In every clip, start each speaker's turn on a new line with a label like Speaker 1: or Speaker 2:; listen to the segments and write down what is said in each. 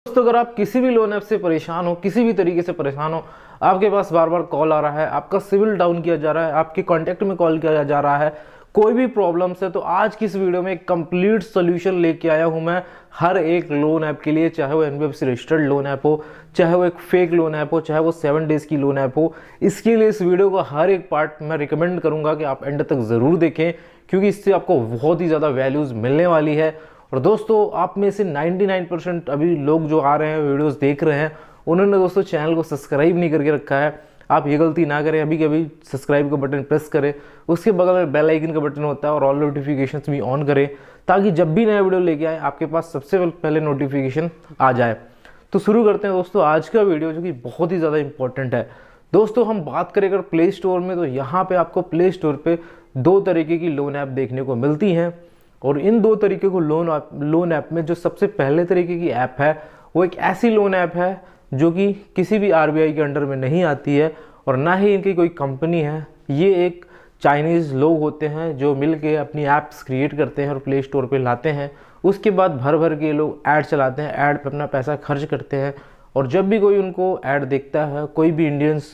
Speaker 1: दोस्तों अगर आप किसी भी लोन ऐप से परेशान हो, किसी भी तरीके से परेशान हो, आपके पास बार बार कॉल आ रहा है, आपका सिविल डाउन किया जा रहा है, आपके कांटेक्ट में कॉल किया जा रहा है, कोई भी प्रॉब्लम्स है, तो आज की इस वीडियो में एक कंप्लीट सोल्यूशन लेके आया हूं मैं हर एक लोन ऐप के लिए। चाहे वो एनबीएफसी रजिस्टर्ड लोन ऐप हो, चाहे वो एक फेक लोन ऐप हो, चाहे वो 7 डेज की लोन ऐप हो, इसके लिए इस वीडियो का हर एक पार्ट मैं रिकमेंड करूंगा कि आप एंड तक ज़रूर देखें, क्योंकि इससे आपको बहुत ही ज़्यादा वैल्यूज़ मिलने वाली है। और दोस्तों आप में से 99% अभी लोग जो आ रहे हैं, वीडियोस देख रहे हैं, उन्होंने दोस्तों चैनल को सब्सक्राइब नहीं करके रखा है। आप ये गलती ना करें, अभी के अभी सब्सक्राइब का बटन प्रेस करें, उसके बगल में बेल आइकन का बटन होता है और ऑल नोटिफिकेशंस भी ऑन करें, ताकि जब भी नया वीडियो लेके आए आपके पास सबसे पहले नोटिफिकेशन आ जाए। तो शुरू करते हैं दोस्तों आज का वीडियो, जो कि बहुत ही ज़्यादा इंपॉर्टेंट है। दोस्तों हम बात करें अगर प्ले स्टोर में, तो यहाँ पे आपको प्ले स्टोर पे 2 तरीके की लोन ऐप देखने को मिलती हैं। और इन 2 तरीके को लोन ऐप में जो सबसे पहले तरीके की ऐप है, वो एक ऐसी लोन ऐप है जो कि किसी भी आरबीआई के अंडर में नहीं आती है और ना ही इनकी कोई कंपनी है। ये एक चाइनीज़ लोग होते हैं जो मिल के अपनी ऐप्स क्रिएट करते हैं और प्ले स्टोर पे लाते हैं। उसके बाद भर भर के लोग ऐड चलाते हैं, ऐड पे अपना पैसा खर्च करते हैं। और जब भी कोई उनको ऐड देखता है, कोई भी इंडियंस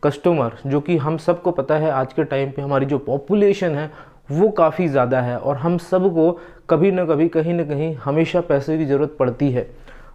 Speaker 1: कस्टमर, जो कि हम सबको पता है आज के टाइम पे हमारी जो पॉपुलेशन है वो काफ़ी ज़्यादा है और हम सबको कभी ना कभी कहीं ना कहीं हमेशा पैसे की ज़रूरत पड़ती है।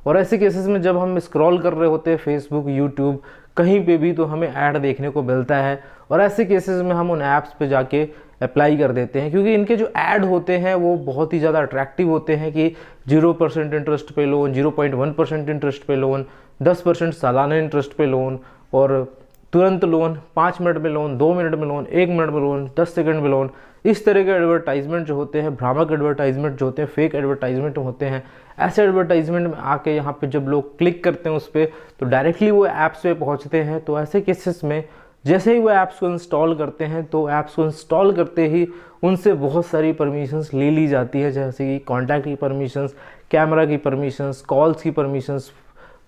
Speaker 1: और ऐसे केसेस में जब हम स्क्रॉल कर रहे होते हैं फेसबुक, यूट्यूब, कहीं पे भी, तो हमें ऐड देखने को मिलता है। और ऐसे केसेस में हम उन ऐप्स पे जाके अप्लाई कर देते हैं, क्योंकि इनके जो ऐड होते हैं वो बहुत ही ज़्यादा अट्रैक्टिव होते हैं कि 0% इंटरेस्ट पे लोन, 0.1% इंटरेस्ट पे लोन, 10% सालाना इंटरेस्ट पे लोन, और तुरंत लोन, 5 मिनट में लोन, 2 मिनट में लोन, 1 मिनट में लोन, 10 सेकंड में लोन। इस तरह के एडवर्टाइजमेंट जो होते हैं, भ्रामक एडवर्टाइजमेंट जो होते हैं, फेक एडवर्टाइजमेंट होते हैं, ऐसे एडवर्टाइजमेंट में आके यहाँ पे जब लोग क्लिक करते हैं उस पर, तो डायरेक्टली वो ऐप्स पे पहुँचते हैं। तो ऐसे केसेस में जैसे ही वो ऐप्स को इंस्टॉल करते हैं, तो ऐप्स को इंस्टॉल करते ही उनसे बहुत सारी परमिशंस ले ली जाती है, जैसे कि कॉन्टैक्ट की परमिशंस, कैमरा की परमिशंस, कॉल्स की परमिशंस,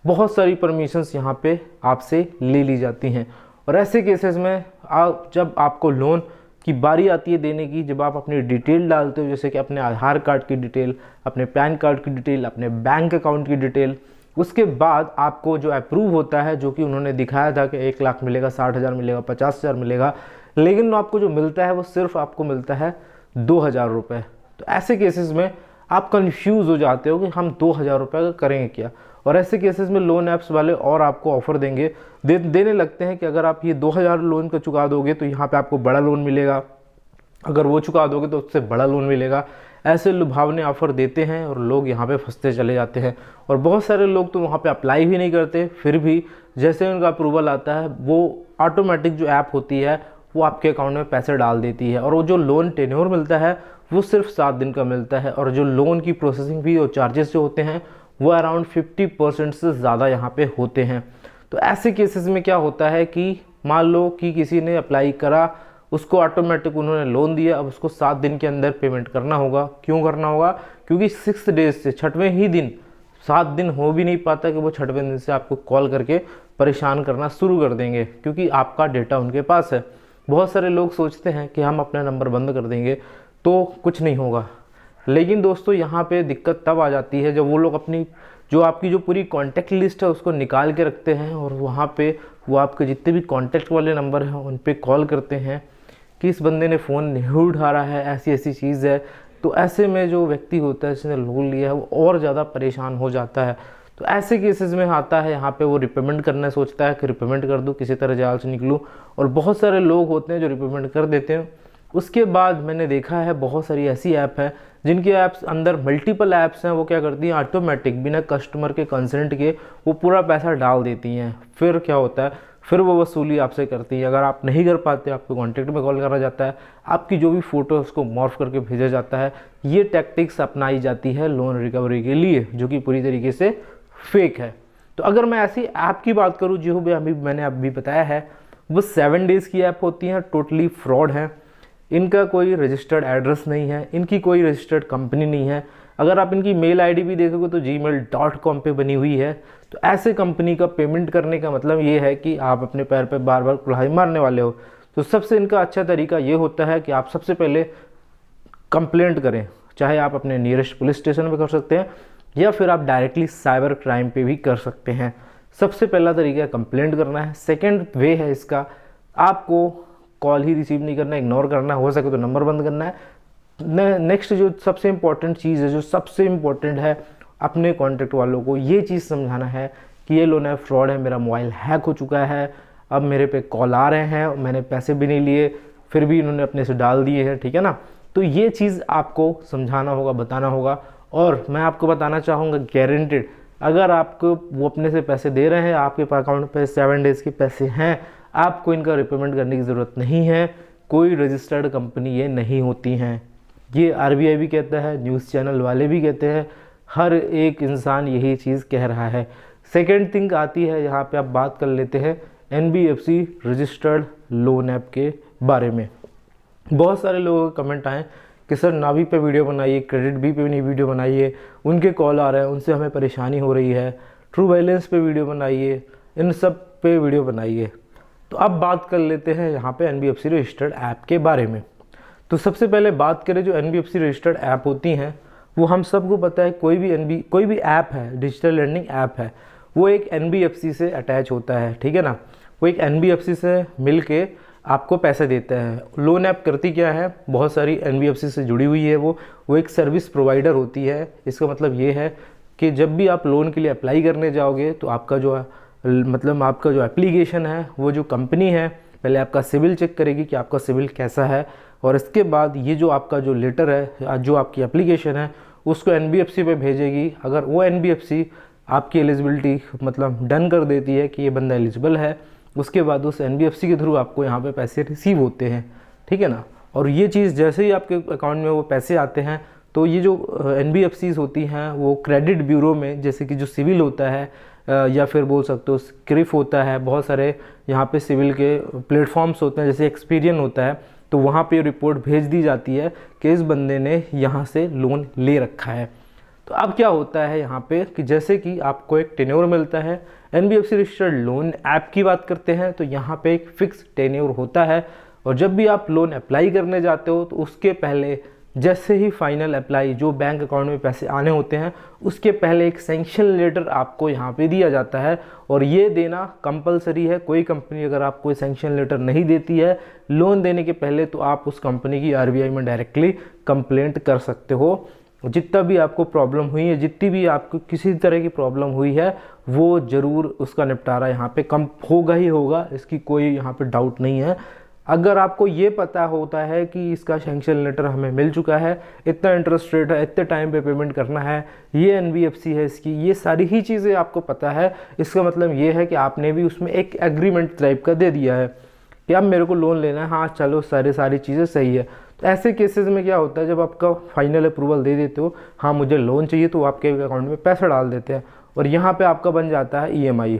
Speaker 1: बहुत सारी परमिशंस यहाँ पे आपसे ले ली जाती हैं। और ऐसे केसेस में जब आपको लोन की बारी आती है देने की, जब आप अपनी डिटेल डालते हो, जैसे कि अपने आधार कार्ड की डिटेल, अपने पैन कार्ड की डिटेल, अपने बैंक अकाउंट की डिटेल, उसके बाद आपको जो अप्रूव होता है, जो कि उन्होंने दिखाया था कि 1 लाख मिलेगा, 60,000 मिलेगा, 50,000 मिलेगा, लेकिन आपको जो मिलता है वो सिर्फ आपको मिलता है 2,000 रुपये। तो ऐसे केसेस में आप कंफ्यूज हो जाते हो कि हम 2,000 रुपये का करेंगे क्या। और ऐसे केसेस में लोन ऐप्स वाले और आपको ऑफर देने लगते हैं कि अगर आप ये 2,000 लोन का चुका दोगे तो यहाँ पे आपको बड़ा लोन मिलेगा, अगर वो चुका दोगे तो उससे बड़ा लोन मिलेगा। ऐसे लुभावने ऑफर देते हैं और लोग यहाँ पे फंसते चले जाते हैं। और बहुत सारे लोग तो वहाँ पे अप्लाई भी नहीं करते, फिर भी जैसे उनका अप्रूवल आता है, वो ऑटोमेटिक जो ऐप होती है वो आपके अकाउंट में पैसे डाल देती है। और वो जो लोन टेन्योर मिलता है वो सिर्फ 7 दिन का मिलता है। और जो लोन की प्रोसेसिंग फी और चार्जेस जो होते हैं वो अराउंड 50% से ज़्यादा यहाँ पे होते हैं। तो ऐसे केसेस में क्या होता है कि मान लो कि किसी ने अप्लाई करा, उसको ऑटोमेटिक उन्होंने लोन दिया, अब उसको 7 दिन के अंदर पेमेंट करना होगा। क्यों करना होगा? क्योंकि 6 डेज से, 6वें ही दिन, 7 दिन हो भी नहीं पाता कि वो 6वें दिन से आपको कॉल करके परेशान करना शुरू कर देंगे, क्योंकि आपका डेटा उनके पास है। बहुत सारे लोग सोचते हैं कि हम अपना नंबर बंद कर देंगे तो कुछ नहीं होगा, लेकिन दोस्तों यहाँ पे दिक्कत तब आ जाती है जब वो लोग अपनी जो आपकी जो पूरी कॉन्टैक्ट लिस्ट है उसको निकाल के रखते हैं और वहाँ पे वो आपके जितने भी कॉन्टैक्ट वाले नंबर हैं उन पे कॉल करते हैं कि इस बंदे ने फ़ोन नहीं उठा रहा है, ऐसी ऐसी चीज़ है। तो ऐसे में जो व्यक्ति होता है जिसने लोन लिया है वो और ज़्यादा परेशान हो जाता है। तो ऐसे केसेस में आता है यहाँ पे वो रिपेमेंट करना सोचता है कि रिपेमेंट कर दूँ, किसी तरह जाल से निकलूँ। और बहुत सारे लोग होते हैं जो रिपेमेंट कर देते हैं। उसके बाद मैंने देखा है बहुत सारी ऐसी ऐप है जिनके ऐप्स अंदर मल्टीपल ऐप्स हैं, वो क्या करती हैं, ऑटोमेटिक बिना कस्टमर के कंसेंट के वो पूरा पैसा डाल देती हैं। फिर क्या होता है, फिर वो वसूली आपसे करती है। अगर आप नहीं कर पाते, आपको कॉन्टैक्ट में कॉल करा जाता है, आपकी जो भी फ़ोटो है उसको मॉर्फ करके भेजा जाता है। ये टैक्टिक्स अपनाई जाती है लोन रिकवरी के लिए, जो कि पूरी तरीके से फेक है। तो अगर मैं ऐसी ऐप की बात करूँ जो भी मैंने अभी बताया है, वो 7 डेज़ की ऐप होती हैं, टोटली फ्रॉड है। इनका कोई रजिस्टर्ड एड्रेस नहीं है, इनकी कोई रजिस्टर्ड कंपनी नहीं है। अगर आप इनकी मेल आईडी भी देखोगे तो gmail.com पे बनी हुई है। तो ऐसे कंपनी का पेमेंट करने का मतलब ये है कि आप अपने पैर पे बार बार कुल्हाड़ी मारने वाले हो। तो सबसे इनका अच्छा तरीका ये होता है कि आप सबसे पहले कंप्लेंट करें, चाहे आप अपने नियरेस्ट पुलिस स्टेशन पे कर सकते हैं, या फिर आप डायरेक्टली साइबर क्राइम पे भी कर सकते हैं। सबसे पहला तरीका कंप्लेंट करना है। सेकंड वे है इसका, आपको कॉल ही रिसीव नहीं करना, इग्नोर करना, हो सके तो नंबर बंद करना है। नेक्स्ट जो सबसे इम्पोर्टेंट चीज़ है, जो सबसे इम्पोर्टेंट है, अपने कॉन्टैक्ट वालों को ये चीज़ समझाना है कि ये लोन ऐप फ्रॉड है, मेरा मोबाइल हैक हो चुका है, अब मेरे पे कॉल आ रहे हैं, मैंने पैसे भी नहीं लिए फिर भी इन्होंने अपने से डाल दिए हैं, ठीक है ना। तो ये चीज़ आपको समझाना होगा, बताना होगा। और मैं आपको बताना चाहूँगा गारंटेड, अगर आपको वो अपने से पैसे दे रहे हैं, आपके अकाउंट पे 7 डेज़ के पैसे हैं, आपको इनका रिपेमेंट करने की ज़रूरत नहीं है। कोई रजिस्टर्ड कंपनी ये नहीं होती हैं, ये आरबीआई भी कहता है, न्यूज़ चैनल वाले भी कहते हैं, हर एक इंसान यही चीज़ कह रहा है। सेकेंड थिंग आती है, यहाँ पे आप बात कर लेते हैं NBFC रजिस्टर्ड लोन ऐप के बारे में। बहुत सारे लोगों के कमेंट आए कि सर नावी पे वीडियो बनाइए, क्रेडिट बी पे नहीं वीडियो बनाइए, उनके कॉल आ रहे हैं, उनसे हमें परेशानी हो रही है, ट्रू बैलेंस पे वीडियो बनाइए, इन सब पे वीडियो बनाइए। तो अब बात कर लेते हैं यहाँ पे NBFC रजिस्टर्ड ऐप के बारे में। तो सबसे पहले बात करें, जो NBFC रजिस्टर्ड ऐप होती हैं वो हम सबको पता है, कोई भी ऐप है, डिजिटल लर्निंग ऐप है, वो एक NBFC से अटैच होता है, ठीक है ना। वो एक NBFC से मिल के आपको पैसे देता है। लोन ऐप करती क्या है, बहुत सारी NBFC से जुड़ी हुई है, वो एक सर्विस प्रोवाइडर होती है। इसका मतलब ये है कि जब भी आप लोन के लिए अप्लाई करने जाओगे तो आपका जो आपका जो एप्लीकेशन है, वो जो कंपनी है पहले आपका सिविल चेक करेगी कि आपका सिविल कैसा है, और इसके बाद ये जो आपका जो लेटर है, जो आपकी एप्लीकेशन है, उसको NBFC पे भेजेगी। अगर वो NBFC आपकी एलिजिबिलिटी डन कर देती है कि ये बंदा एलिजिबल है, उसके बाद उस NBFC के थ्रू आपको यहाँ पे पैसे रिसीव होते हैं, ठीक है ना। और ये चीज़ जैसे ही आपके अकाउंट में वो पैसे आते हैं, तो ये जो NBFCs होती हैं वो क्रेडिट ब्यूरो में, जैसे कि जो सिविल होता है या फिर बोल सकते हो क्रिफ होता है, बहुत सारे यहाँ पे सिविल के प्लेटफॉर्म्स होते हैं, जैसे एक्सपीरियन होता है, तो वहाँ पे रिपोर्ट भेज दी जाती है कि इस बंदे ने यहाँ से लोन ले रखा है। तो अब क्या होता है यहाँ पे कि जैसे कि आपको एक टेन्योर मिलता है, NBFC रजिस्टर्ड लोन ऐप की बात करते हैं तो यहाँ पे एक फिक्स टेन्योर होता है। और जब भी आप लोन अप्लाई करने जाते हो तो उसके पहले, जैसे ही फाइनल अप्लाई, जो बैंक अकाउंट में पैसे आने होते हैं, उसके पहले एक सैंक्शन लेटर आपको यहाँ पे दिया जाता है, और ये देना कंपलसरी है। कोई कंपनी अगर आपको सैंक्शन लेटर नहीं देती है लोन देने के पहले, तो आप उस कंपनी की RBI में डायरेक्टली कंप्लेंट कर सकते हो। जितना भी आपको प्रॉब्लम हुई है, जितनी भी आपको किसी तरह की प्रॉब्लम हुई है, वो ज़रूर उसका निपटारा यहाँ पे कम होगा ही होगा, इसकी कोई यहाँ पे डाउट नहीं है। अगर आपको ये पता होता है कि इसका सैंक्शन लेटर हमें मिल चुका है, इतना इंटरेस्ट रेट है, इतने टाइम पे पेमेंट करना है, ये NBFC है इसकी, ये सारी ही चीज़ें आपको पता है, इसका मतलब ये है कि आपने भी उसमें एक एग्रीमेंट टाइप का दे दिया है कि अब मेरे को लोन लेना है, हाँ चलो सारी चीज़ें सही है। तो ऐसे केसेस में क्या होता है, जब आपका फाइनल अप्रूवल दे देते हो, हाँ मुझे लोन चाहिए, तो आपके अकाउंट में पैसा डाल देते हैं, और यहाँ पे आपका बन जाता है EMI।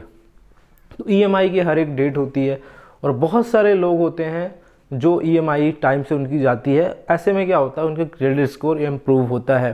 Speaker 1: तो EMI की हर एक डेट होती है, और बहुत सारे लोग होते हैं जो EMI टाइम से उनकी जाती है। ऐसे में क्या होता है, उनका क्रेडिट स्कोर इम्प्रूव होता है।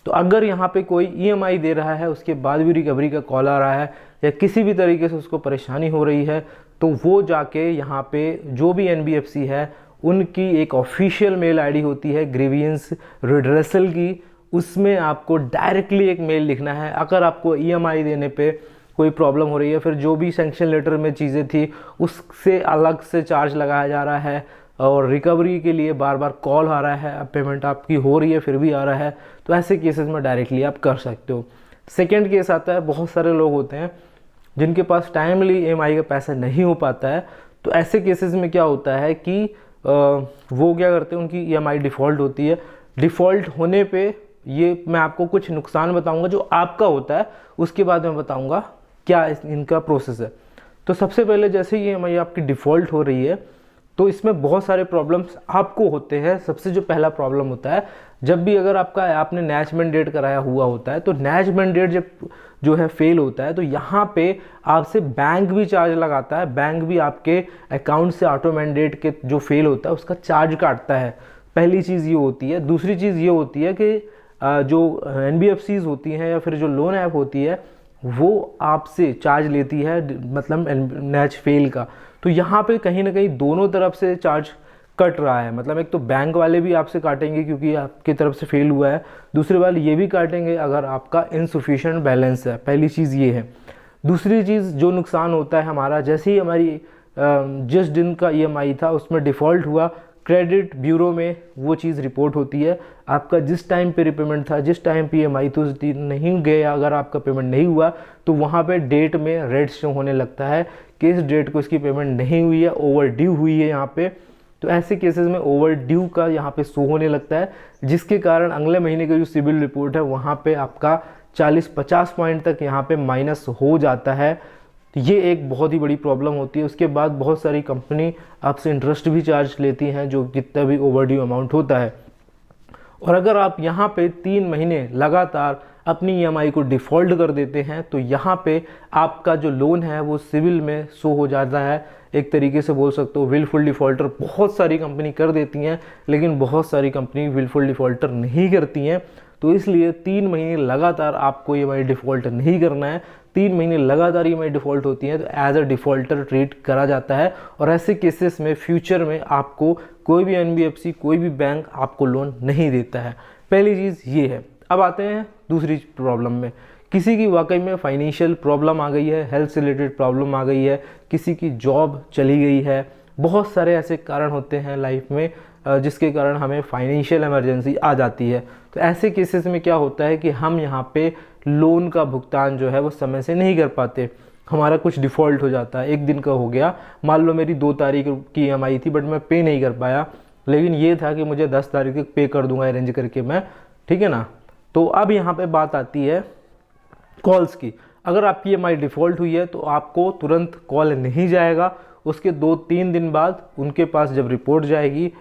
Speaker 1: तो अगर यहाँ पे कोई EMI दे रहा है, उसके बाद भी रिकवरी का कॉल आ रहा है, या किसी भी तरीके से उसको परेशानी हो रही है, तो वो जाके यहाँ पे जो भी NBFC है, उनकी एक ऑफिशियल मेल ID होती है ग्रीवियंस रिड्रेसल की, उसमें आपको डायरेक्टली एक मेल लिखना है। अगर आपको EMI देने पे कोई प्रॉब्लम हो रही है, फिर जो भी सैंक्शन लेटर में चीज़ें थी उससे अलग से चार्ज लगाया जा रहा है, और रिकवरी के लिए बार बार कॉल आ रहा है, अब पेमेंट आपकी हो रही है फिर भी आ रहा है, तो ऐसे केसेस में डायरेक्टली आप कर सकते हो। सेकेंड केस आता है, बहुत सारे लोग होते हैं जिनके पास टाइमली EMI का पैसा नहीं हो पाता है, तो ऐसे केसेस में क्या होता है कि वो क्या करते हैं, उनकी EMI डिफ़ॉल्ट होती है। डिफ़ॉल्ट होने पे ये मैं आपको कुछ नुकसान बताऊंगा जो आपका होता है, उसके बाद मैं बताऊंगा क्या इनका प्रोसेस है। तो सबसे पहले जैसे ही EMI आपकी डिफ़ॉल्ट हो रही है, तो इसमें बहुत सारे प्रॉब्लम्स आपको होते हैं। सबसे जो पहला प्रॉब्लम होता है, जब भी अगर आपने नैच मैंडेट कराया हुआ होता है, तो नैच मैंडेट जब जो है फेल होता है, तो यहाँ पे आपसे बैंक भी चार्ज लगाता है। बैंक भी आपके अकाउंट से ऑटो मैंडेट के जो फेल होता है उसका चार्ज काटता है। पहली चीज़ ये होती है। दूसरी चीज़ ये होती है कि जो NBFCs होती हैं या फिर जो लोन ऐप होती है, वो आपसे चार्ज लेती है, मतलब नैच फेल का। तो यहाँ पे कहीं ना कहीं दोनों तरफ से चार्ज कट रहा है। मतलब एक तो बैंक वाले भी आपसे काटेंगे क्योंकि आपकी तरफ से फेल हुआ है, दूसरे वाले ये भी काटेंगे अगर आपका इनसफिशिएंट बैलेंस है। पहली चीज़ ये है। दूसरी चीज़ जो नुकसान होता है हमारा, जैसे ही हमारी जिस दिन का ईएमआई था उसमें डिफ़ॉल्ट हुआ, क्रेडिट ब्यूरो में वो चीज़ रिपोर्ट होती है। आपका जिस टाइम पे रिपेमेंट था, जिस टाइम पे ईएमआई तो उस दिन नहीं गया, अगर आपका पेमेंट नहीं हुआ तो वहाँ पे डेट में रेड शो होने लगता है कि इस डेट को इसकी पेमेंट नहीं हुई है, ओवर ड्यू हुई है यहाँ पे। तो ऐसे केसेस में ओवर ड्यू का यहाँ पे शो होने लगता है, जिसके कारण अगले महीने का जो सिविल रिपोर्ट है वहाँ पे आपका 40-50 पॉइंट तक यहाँ पे माइनस हो जाता है। तो ये एक बहुत ही बड़ी प्रॉब्लम होती है। उसके बाद बहुत सारी कंपनी आपसे इंटरेस्ट भी चार्ज लेती हैं जो जितना भी ओवरड्यू अमाउंट होता है। और अगर आप यहाँ पे 3 महीने लगातार अपनी ईएमआई को डिफ़ॉल्ट कर देते हैं तो यहाँ पे आपका जो लोन है वो सिविल में शो हो जाता है। एक तरीके से बोल सकते हो विलफुल डिफ़ॉल्टर बहुत सारी कंपनी कर देती हैं, लेकिन बहुत सारी कंपनी विलफुल डिफ़ॉल्टर नहीं करती हैं। तो इसलिए 3 महीने लगातार आपको ईएमआई डिफ़ॉल्ट नहीं करना है। 3 महीने लगातार ईएमआई डिफ़ॉल्ट होती है तो एज अ डिफ़ॉल्टर ट्रीट करा जाता है, और ऐसे केसेस में फ्यूचर में आपको कोई भी एनबीएफसी, कोई भी बैंक आपको लोन नहीं देता है। पहली चीज़ ये है। अब आते हैं दूसरी प्रॉब्लम में। किसी की वाकई में फाइनेंशियल प्रॉब्लम आ गई है, हेल्थ से रिलेटेड प्रॉब्लम आ गई है, किसी की जॉब चली गई है, बहुत सारे ऐसे कारण होते हैं लाइफ में जिसके कारण हमें फाइनेंशियल इमरजेंसी आ जाती है। तो ऐसे केसेस में क्या होता है कि हम यहाँ पे लोन का भुगतान जो है वो समय से नहीं कर पाते, हमारा कुछ डिफ़ॉल्ट हो जाता है। एक दिन का हो गया, मान लो मेरी 2 तारीख की ईएमआई थी बट मैं पे नहीं कर पाया, लेकिन ये था कि मुझे 10 तारीख तक पे कर दूंगा अरेंज करके मैं, ठीक है ना। तो अब यहाँ पे बात आती है कॉल्स की। अगर आपकी ईएमआई डिफ़ॉल्ट हुई है तो आपको तुरंत कॉल नहीं जाएगा, उसके 2-3 दिन बाद उनके पास जब रिपोर्ट जाएगी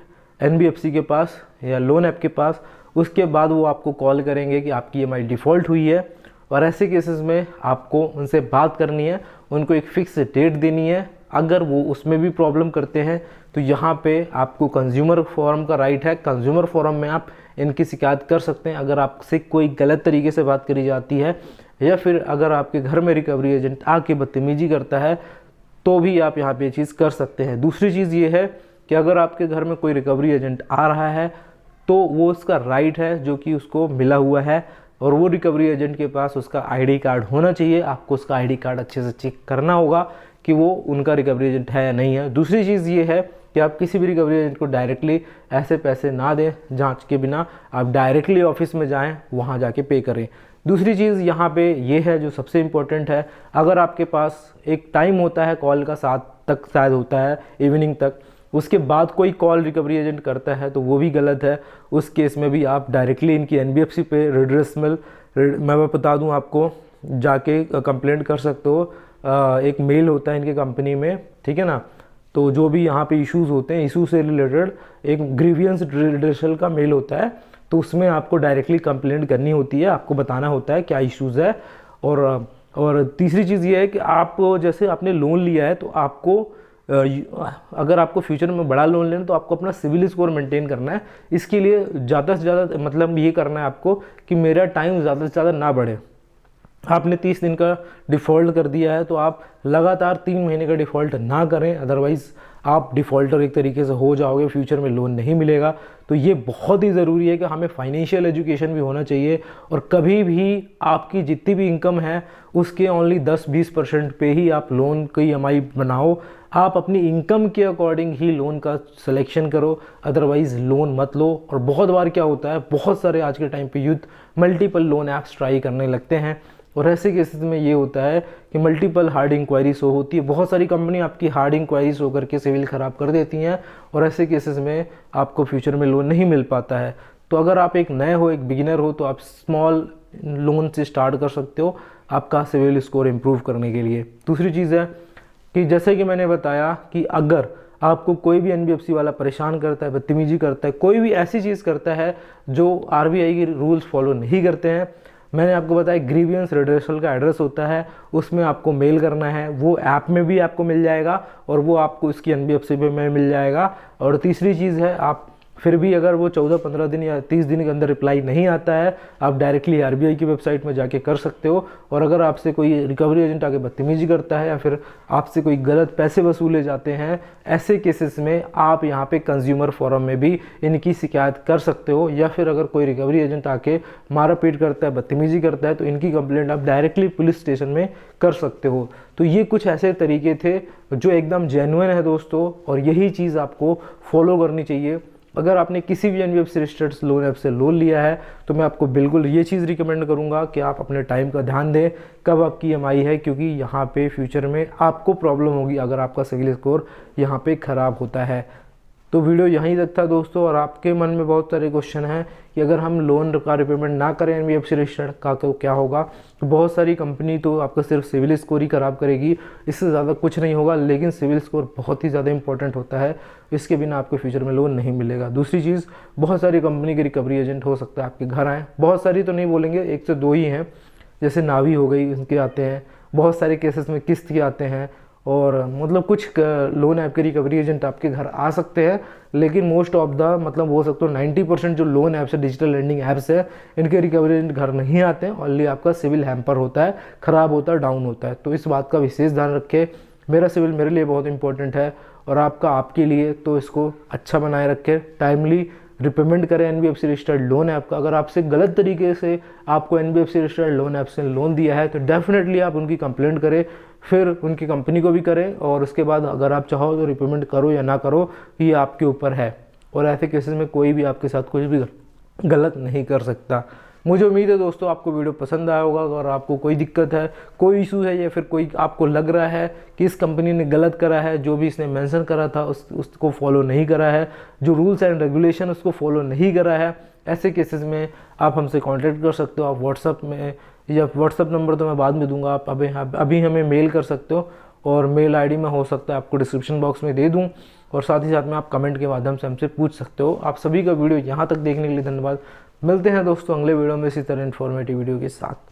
Speaker 1: एनबीएफसी के पास या लोन ऐप के पास, उसके बाद वो आपको कॉल करेंगे कि आपकी ईएमआई डिफ़ॉल्ट हुई है। और ऐसे केसेस में आपको उनसे बात करनी है, उनको एक फ़िक्स डेट देनी है। अगर वो उसमें भी प्रॉब्लम करते हैं तो यहाँ पे आपको कंज्यूमर फोरम का राइट है, कंज्यूमर फोरम में आप इनकी शिकायत कर सकते हैं अगर आपसे कोई गलत तरीके से बात करी जाती है, या फिर अगर आपके घर में रिकवरी एजेंट आके बदतमीजी करता है तो भी आप यहाँ पे ये चीज़ कर सकते हैं। दूसरी चीज़ ये है कि अगर आपके घर में कोई रिकवरी एजेंट आ रहा है तो वो उसका राइट है जो कि उसको मिला हुआ है, और वो रिकवरी एजेंट के पास उसका आईडी कार्ड होना चाहिए। आपको उसका आईडी कार्ड अच्छे से चेक करना होगा कि वो उनका रिकवरी एजेंट है या नहीं है। दूसरी चीज़ ये है कि आप किसी भी रिकवरी एजेंट को डायरेक्टली ऐसे पैसे ना दें जांच के बिना, आप डायरेक्टली ऑफिस में जाएं, वहाँ जाके पे करें। दूसरी चीज़ यहाँ पे ये है जो सबसे इम्पोर्टेंट है, अगर आपके पास एक टाइम होता है कॉल का 7 तक शायद होता है इवनिंग तक, उसके बाद कोई कॉल रिकवरी एजेंट करता है तो वो भी गलत है। उस केस में भी आप डायरेक्टली इनकी एनबीएफसी पे रिड्रेसमेल, मैं बता दूं आपको, जाके कंप्लेंट कर सकते हो। एक मेल होता है इनके कंपनी में, ठीक है ना। तो जो भी यहाँ पे इश्यूज़ होते हैं, इशू से रिलेटेड एक ग्रीवियंस रिड्रेसल का मेल होता है, तो उसमें आपको डायरेक्टली कंप्लेंट करनी होती है, आपको बताना होता है क्या इश्यूज़ है। और तीसरी चीज़ ये है कि आप जैसे आपने लोन लिया है तो आपको अगर आपको फ्यूचर में बड़ा लोन लेना तो आपको अपना सिविल स्कोर मेंटेन करना है। इसके लिए ज़्यादा से ज़्यादा मतलब ये करना है आपको कि मेरा टाइम ज़्यादा से ज़्यादा ना बढ़े। आपने 30 दिन का डिफ़ॉल्ट कर दिया है तो आप लगातार 3 महीने का डिफ़ॉल्ट ना करें, अदरवाइज़ आप डिफ़ॉल्टर एक तरीके से हो जाओगे, फ्यूचर में लोन नहीं मिलेगा। तो ये बहुत ही ज़रूरी है कि हमें फाइनेंशियल एजुकेशन भी होना चाहिए, और कभी भी आपकी जितनी भी इनकम है उसके ओनली 10-20% पे ही आप लोन की ईएमआई बनाओ। आप अपनी इनकम के अकॉर्डिंग ही लोन का सिलेक्शन करो, अदरवाइज़ लोन मत लो। और बहुत बार क्या होता है, बहुत सारे आज के टाइम पे youth multiple loan apps try करने लगते हैं, और ऐसे केसेस में ये होता है कि मल्टीपल हार्ड इंक्वायरी शो होती है। बहुत सारी कंपनी आपकी हार्ड इंक्वायरी शो करके सिविल ख़राब कर देती हैं, और ऐसे केसेस में आपको फ्यूचर में लोन नहीं मिल पाता है। तो अगर आप एक नए हो, एक बिगिनर हो, तो आप स्मॉल लोन से स्टार्ट कर सकते हो आपका सिविल स्कोर इम्प्रूव करने के लिए। दूसरी चीज़ है कि जैसे कि मैंने बताया कि अगर आपको कोई भी एनबीएफसी वाला परेशान करता है, बदतमीजी करता है, कोई भी ऐसी चीज़ करता है जो आरबीआई की रूल्स फॉलो नहीं करते हैं, मैंने आपको बताया ग्रीवियंस रिड्रेसल का एड्रेस होता है, उसमें आपको मेल करना है। वो ऐप में भी आपको मिल जाएगा और वो आपको इसकी एनबीएफसी पे में मिल जाएगा। और तीसरी चीज़ है, आप फिर भी अगर वो 14-15 दिन या 30 दिन के अंदर रिप्लाई नहीं आता है, आप डायरेक्टली आरबीआई की वेबसाइट में जाके कर सकते हो। और अगर आपसे कोई रिकवरी एजेंट आके बदतमीजी करता है या फिर आपसे कोई गलत पैसे वसूले जाते हैं, ऐसे केसेस में आप यहाँ पे कंज्यूमर फोरम में भी इनकी शिकायत कर सकते हो। या फिर अगर कोई रिकवरी एजेंट आके मारा पीट करता है, बदतमीजी करता है, तो इनकी कंप्लेंट आप डायरेक्टली पुलिस स्टेशन में कर सकते हो। तो ये कुछ ऐसे तरीके थे जो एकदम जेन्युइन है दोस्तों, और यही चीज़ आपको फॉलो करनी चाहिए। अगर आपने किसी भी एनबीएफसी रजिस्टर्ड लोन ऐप से लोन लिया है तो मैं आपको बिल्कुल ये चीज़ रिकमेंड करूंगा कि आप अपने टाइम का ध्यान दें, कब आपकी ईएमआई है, क्योंकि यहाँ पे फ्यूचर में आपको प्रॉब्लम होगी अगर आपका सिविल स्कोर यहाँ पे ख़राब होता है। तो वीडियो यहीं तक था दोस्तों, और आपके मन में बहुत सारे क्वेश्चन हैं कि अगर हम लोन का रिपेमेंट ना करें एनबीएफसी रजिस्टर्ड का तो क्या होगा। तो बहुत सारी कंपनी तो आपका सिर्फ सिविल स्कोर ही ख़राब करेगी, इससे ज़्यादा कुछ नहीं होगा, लेकिन सिविल स्कोर बहुत ही ज़्यादा इंपॉर्टेंट होता है, इसके बिना आपको फ्यूचर में लोन नहीं मिलेगा। दूसरी चीज़, बहुत सारी कंपनी के रिकवरी एजेंट हो सकता है आपके घर आएँ, बहुत सारी तो नहीं बोलेंगे, 1 से 2 ही हैं, जैसे नावी हो गई, इनके आते हैं। बहुत सारे केसेस में किस्त के आते हैं, और मतलब कुछ लोन ऐप के रिकवरी एजेंट आपके घर आ सकते हैं, लेकिन मोस्ट ऑफ द मतलब हो सकता है 90% जो लोन ऐप्स है, डिजिटल लेंडिंग ऐप्स है, इनके रिकवरी एजेंट घर नहीं आते हैं। ओनली आपका सिविल हैम्पर होता है, ख़राब होता है, डाउन होता है। तो इस बात का विशेष ध्यान रखें। मेरा सिविल मेरे लिए बहुत इंपॉर्टेंट है और आपका आपके लिए, तो इसको अच्छा बनाए रखें। टाइमली रिपेमेंट करें एनबीएफसी रजिस्टर्ड लोन ऐप का। अगर आपसे गलत तरीके से आपको एनबीएफसी रजिस्टर्ड लोन ऐप से लोन दिया है तो डेफिनेटली आप उनकी कंप्लेंट करें, फिर उनकी कंपनी को भी करें, और उसके बाद अगर आप चाहो तो रिपेमेंट करो या ना करो, ये आपके ऊपर है। और ऐसे केसेस में कोई भी आपके साथ कुछ भी गलत नहीं कर सकता। मुझे उम्मीद है दोस्तों आपको वीडियो पसंद आया होगा। अगर आपको कोई दिक्कत है, कोई इशू है, या फिर कोई आपको लग रहा है कि इस कंपनी ने गलत करा है, जो भी इसने मेंशन करा था उसको फॉलो नहीं करा है, जो रूल्स एंड रेगुलेशन उसको फॉलो नहीं करा है, ऐसे केसेस में आप हमसे कांटेक्ट कर सकते हो। आप व्हाट्सअप में, या व्हाट्सअप नंबर तो मैं बाद में दूंगा, आप अभी हमें मेल कर सकते हो, और मेल आईडी में हो सकता है आपको डिस्क्रिप्शन बॉक्स में दे दूं, और साथ ही साथ में आप कमेंट के माध्यम से हमसे पूछ सकते हो। आप सभी का वीडियो यहाँ तक देखने के लिए धन्यवाद। मिलते हैं दोस्तों अगले वीडियो में इसी तरह इन्फॉर्मेटिव वीडियो के साथ।